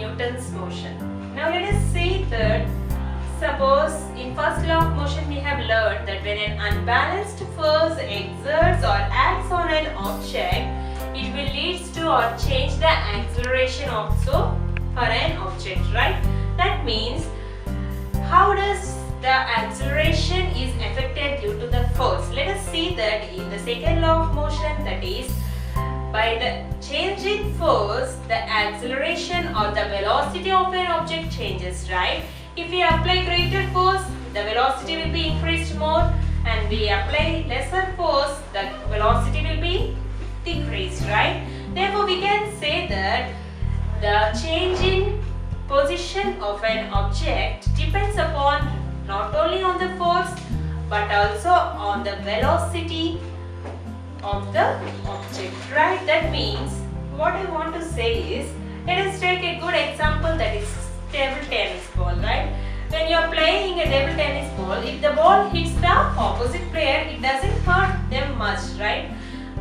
Newton's motion. Now let us see that suppose in first law of motion we have learned that when an unbalanced force exerts or acts on an object, it will lead to or change the acceleration also for an object, right? That means how does the acceleration is affected due to the force? Let us see that in the second law of motion, that is by the change in force, the acceleration or the velocity of an object changes, right? If we apply greater force, the velocity will be increased more, and we apply lesser force, the velocity will be decreased, right? Therefore, we can say that the change in position of an object depends upon not only on the force but also on the velocity of the object, right? That means what I want to say is, let us take a good example, that is table tennis ball, right? When you are playing a table tennis ball, if the ball hits the opposite player, it doesn't hurt them much, right?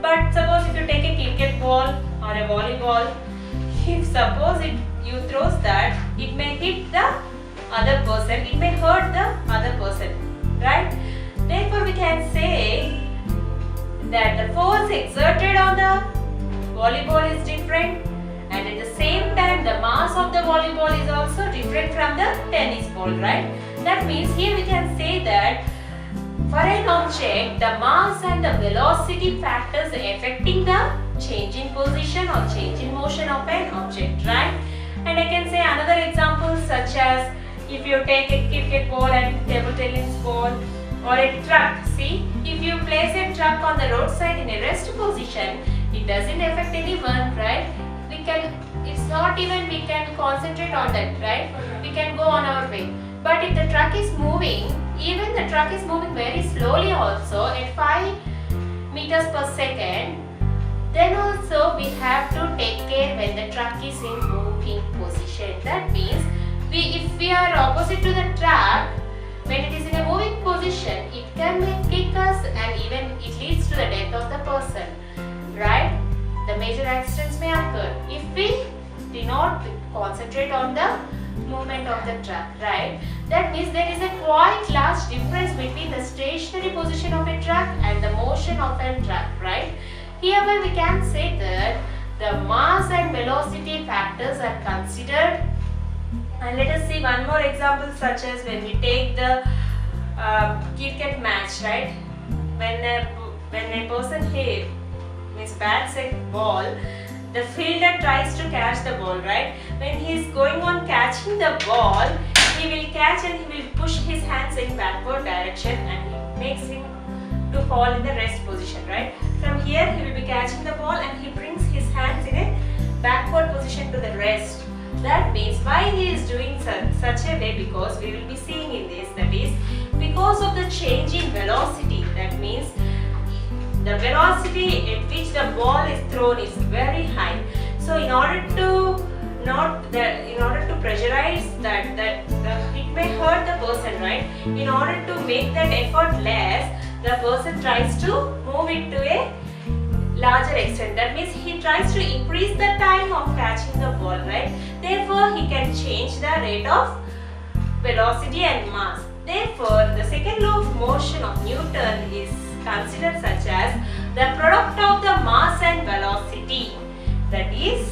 But suppose if you take a cricket ball or a volleyball, if suppose you throws that, it may hit the other person, it may hurt the other person, right? Therefore, we can say that the force exerted on the volleyball is different, and at the same time the mass of the volleyball is also different from the tennis ball, right? That means here we can say that for an object, the mass and the velocity factors affecting the change in position or change in motion of an object, right? And I can say another example, such as if you take a cricket ball and table tennis ball or a truck. See, if you place a truck on the roadside in a rest position, it doesn't affect anyone, right? It's not even we can concentrate on that, right? We can go on our way. But if the truck is moving, even the truck is moving very slowly also at 5 meters per second, then also we have to take care when the truck is in moving position. That means if we are opposite to the truck, when it is in a moving position, it can kick us and even it leads to the death of the person, right? The major accidents may occur if we do not concentrate on the movement of the truck, right? That means there is a quite large difference between the stationary position of a truck and the motion of a truck, right? Here we can say that the mass and velocity factors are considered. And let us see one more example, such as when we take the cricket match, right? When a person bats a ball, the fielder tries to catch the ball, right? When he is going on catching the ball, he will catch and he will push his hands in backward direction, and he makes him to fall in the rest position, right? From here he will be catching the ball and he brings his hands in a backward position to the rest. That means why he is doing such a way, because we will be seeing in this, that is because of the change in velocity. That means the velocity at which the ball is thrown is very high. So in order to pressurize that it may hurt the person, right? In order to make that effort less, the person tries to move it to a larger extent. That means he tries to increase the time of catching the ball, right? Therefore, he can change the rate of velocity and mass. Therefore, the second law of motion of Newton is considered such as the product of the mass and velocity. That is,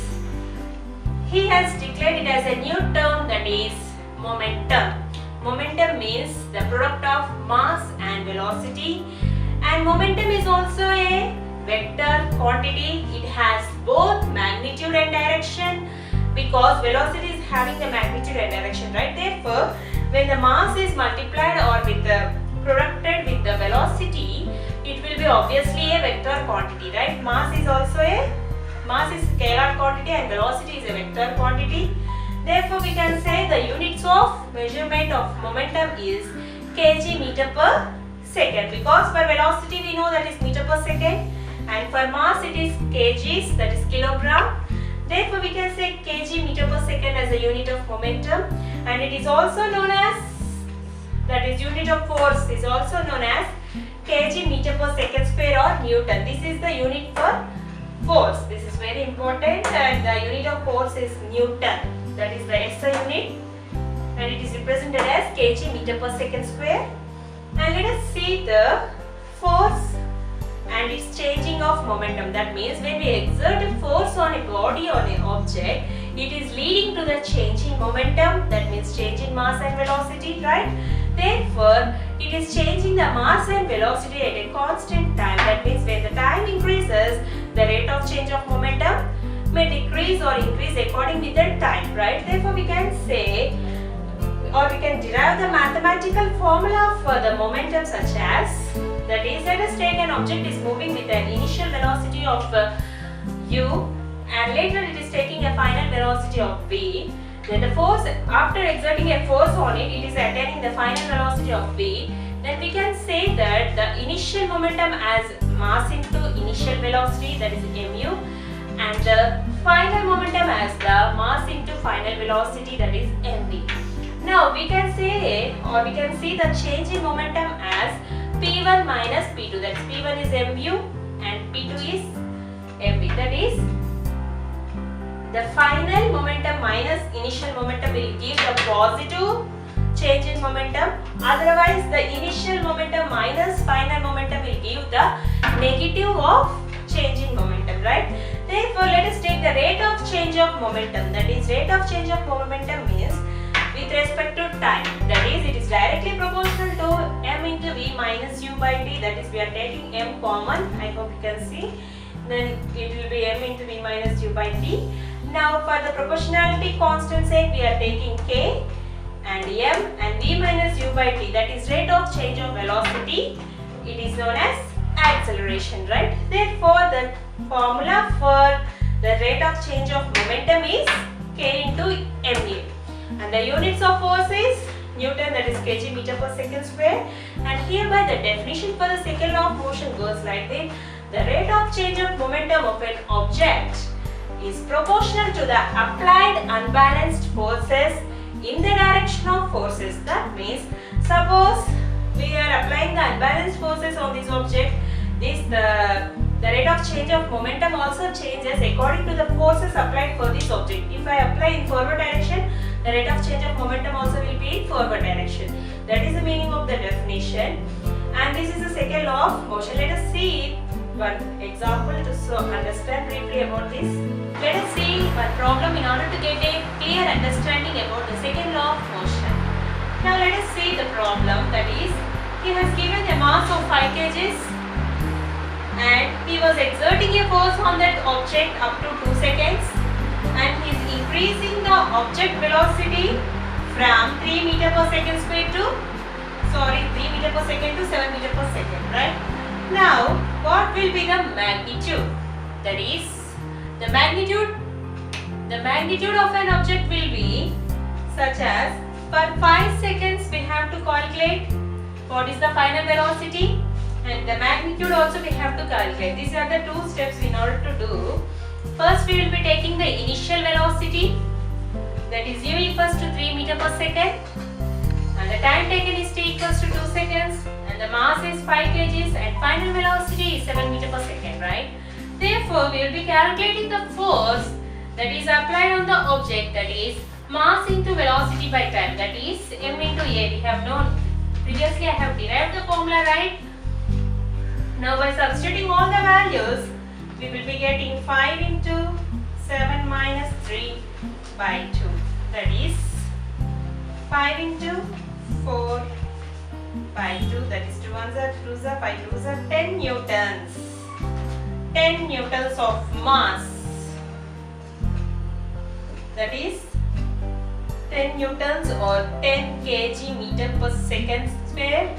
he has declared it as a new term, that is momentum. Momentum means the product of mass and velocity, and momentum is also a vector quantity. It has both magnitude and direction, because velocity is having the magnitude and direction, right? Therefore, when the mass is multiplied or producted with the velocity, it will be obviously a vector quantity, right? Mass is scalar quantity and velocity is a vector quantity. Therefore, we can say the units of measurement of momentum is kg meter per second, because for velocity we know that is meter per second, and for mass it is kgs, that is kilogram. Therefore, we can say kg meter per second as a unit of momentum, and it is also known as, that is unit of force is also known as kg meter per second square or Newton. This is the unit for force. This is very important, and the unit of force is Newton. that is the SI unit, and it is represented as kg meter per second square. And let us see the force and its changing of momentum. That means when we exert a force on a body or an object, it is leading to the change in momentum, that means change in mass and velocity, right? Therefore, it is changing the mass and velocity at a constant time. That means when the time increases, the rate of change of momentum may decrease or increase according with the time, right? Therefore, we can say, or we can derive the mathematical formula for the momentum such as, that is, let us take an object is moving with an initial velocity of u, and later it is taking a final velocity of v. Then the force, after exerting a force on it, it is attaining the final velocity of v. Then we can say that the initial momentum as mass into initial velocity, that is mu, and the final momentum as the mass into final velocity, that is mv. Now we can say, or we can see the change in momentum as P1 minus P2, that is P1 is mu and P2 is mv. That is, the final momentum minus initial momentum will give the positive change in momentum. Otherwise, the initial momentum minus final momentum will give the negative of change in momentum, right? Therefore, let us take the rate of change of momentum. That is, rate of change of momentum means with respect to time. That is, it is directly proportional to m into v minus u by t. That is, we are taking m common. I hope you can see. Then it will be m into v minus u by t. Now, for the proportionality constant sake, we are taking k and m and v minus u by t. That is rate of change of velocity. It is known as acceleration, right? Therefore, the formula for the rate of change of momentum is k into ma. And the units of force is Newton, that is kg meter per second square. And hereby the definition for the second law of motion goes like this. The rate of change of momentum of an object is proportional to the applied unbalanced forces in the direction of forces. That means, suppose we are applying the unbalanced forces on this object, the rate of change of momentum also changes according to the forces applied for this object. If I apply in forward direction, the rate of change of momentum also will be in forward direction. That is the meaning of the definition. And this is the second law of motion. Let us see one example to understand briefly about this. Let us see one problem in order to get a clear understanding about the second law of motion. Now let us see the problem. That is, he has given a mass of 5 kg and he was exerting a force on that object up to 2 seconds, and he is increasing the object velocity from 3 meter per second square to 3 meter per second to 7 meter per second, right? Now, what will be the magnitude? That is, the magnitude of an object will be such as, for 5 seconds we have to calculate what is the final velocity, and the magnitude also we have to calculate. These are the two steps in order to do. First, we will be taking the initial velocity, that is u equals to 3 meter per second, and the time taken is t equals to 2 seconds, and the mass is 5 kg and final velocity is 7 meter per second, right? Therefore, we will be calculating the force that is applied on the object, that is mass into velocity by time, that is m into a. We have known previously, I have derived the formula, right? Now by substituting all the values, we will be getting 5 into 7 minus 3 by 2. That is 5 into 4 by 2. That is 2 ones are 2s are 5 2s are 10 newtons. 10 newtons of mass. That is 10 newtons or 10 kg meter per second square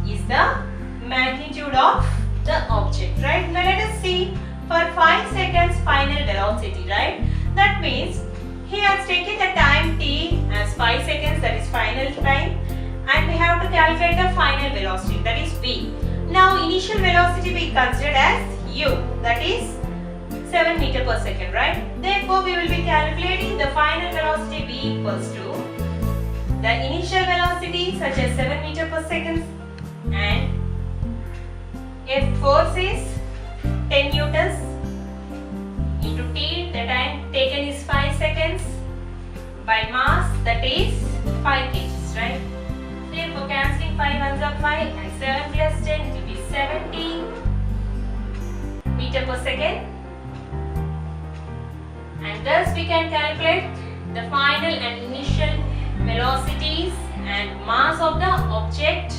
is the magnitude of the object, right? Now let us see for 5 seconds final velocity, right? That means he has taken the time t as 5 seconds, that is final time, and we have to calculate the final velocity, that is v. Now initial velocity we considered as u, that is 7 meter per second, right? Therefore we will be calculating the final velocity v equals to the initial velocity such as 7 meter per second, and if force is 10 newtons into t, the time taken is 5 seconds, by mass, that is 5 kgs, right? So for cancelling 5 ones are 5 and 7 plus 10 it will be 70 meter per second. And thus we can calculate the final and initial velocities and mass of the object